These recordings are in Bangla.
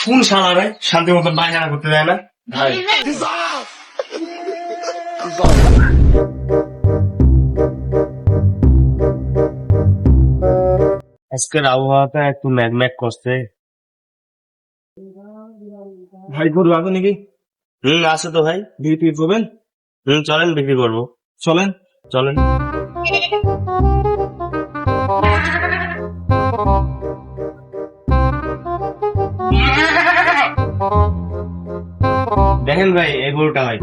কোন শালা রে শান্তি মতন পায়খানা করতে দেয় না ভাই। আজকের আবহাওয়াটা একটু ম্যাগম্যাগ করছে ভাই গরু আছে নাকি? আছে তো ভাই। বিক্রি করবেন? চলেন বিক্রি করবো। চলেন। চলেন। দেখেন ভাই এই গরুটা ভাই।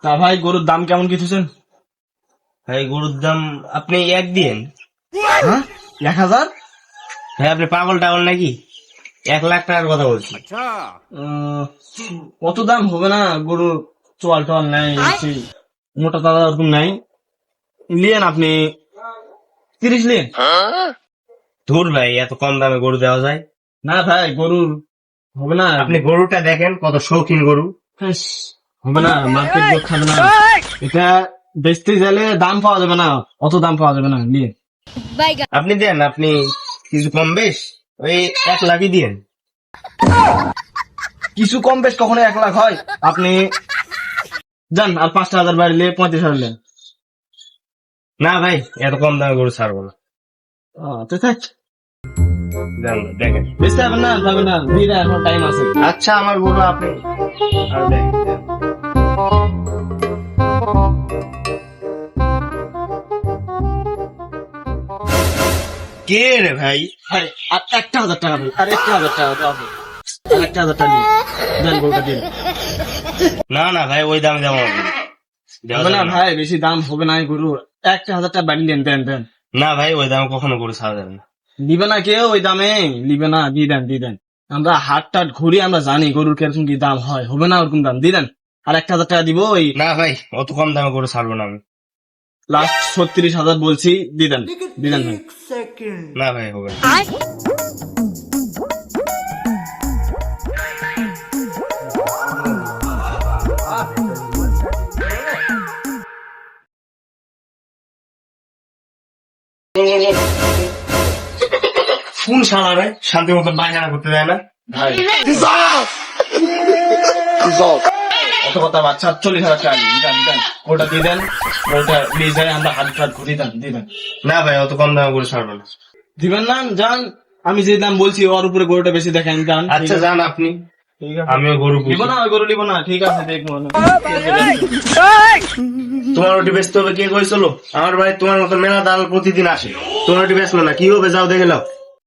তা ভাই গরুর দাম কেমন কিছুছেন? ভাই গরুর দাম আপনি এক দিন। হ্যাঁ 1000? ভাই আপনি পাগল টাগল নাকি? 1,00,000 টাকার কথা বলছি। কত দাম হবে না? গরুর চোয়াল টোয়াল নাই, সেই মোটা তাজা ওরকম নাই। লিয়েন আপনি 30 লিয়েন। ধুর ভাই এত কম দামে গরু দেওয়া যায় না ভাই গরুর হবে না। আপনি গরুটা দেখেন কত শৌখিন গরু। হ্যাস, হবে না, মার্কেট লোক খাবে না। এটা বেচতে গেলে দাম পাওয়া যাবে না, অত দাম পাওয়া যাবে না। লিয়ে আপনি দেন, আপনি কিছু কম বেশ ওই 1,00,000ই দিন। কিছু কম বেশ কখনো 1 লাখ হয়? আপনি যান আর 5,000 বাড়লে 35,000 নেন। না ভাই এত কম দামে গরু ছাড়বো না। তো থাক, যান না, দেখেন। বেচতে হবে না, যাবে না, দিয়ে এখন টাইম আছে। আচ্ছা আমার গরু আপনি আর দেখেন। কে রে ভাই? ভাই আর 1,000 টাকা ভাই, আর 1,000 টাকা দাও ভাই। আর 1,000 টাকা দিন, দেন গরুটা দিন। না না ভাই ওই দামে দেবো না। দেওয়া হবে না যাবে না। ভাই, বেশি দাম হবে না গরু। 1,000 টাকা বাড়ি দেন, দেন দেন। না ভাই ওই দামে কখনো গরু ছাড়া যাবে না। নিবে না কেউ ওই দামে, নিবে না, দিয়ে দেন দিয়ে দেন। আমরা হাট টাট ঘুরি, আমরা জানি গরুর কিরকম কি দাম হয়। হবে না ওরকম দাম, দিয়ে দেন। আর 1,000 টাকা দিব। ওই না ভাই অত কম দামে গরু ছাড়বো না আমি। লাস্ট 36,000 বলছি, দিয়ে দেন, দিয়ে দেন ভাই। না ভাই হবে না। কোন শালা রে শান্তি মতন পায়খানা করতে দেয় না ভাই অত কথা বাচ্চা, 40,000 টাকা দিন, দেন দেন। ওটা দিয়ে দেন, ওটা নিয়ে যাই আমরা হাট টাট ঘুরি, দেন দিয়ে দেন। না ভাই অত কম দামে গরু ছাড়বো না। দিবেন না, যান। আমি যে দাম বলছি ওর উপরে গরুটা বেশি দেখেন, যান। আচ্ছা যান আপনি, ঠিক আছে, আমিও গরু নিব পুষি। না, ওই গরু নিব না। ঠিক আছে, দেখবো না। তোমার ওটি ব্যস্ত হবে কে কইছিল? আমার ভাই তোমার মতো মেলা দাল প্রতিদিন আসে, তোমার ওটি ব্যস্ত না কি হবে যাও দেখে নাও।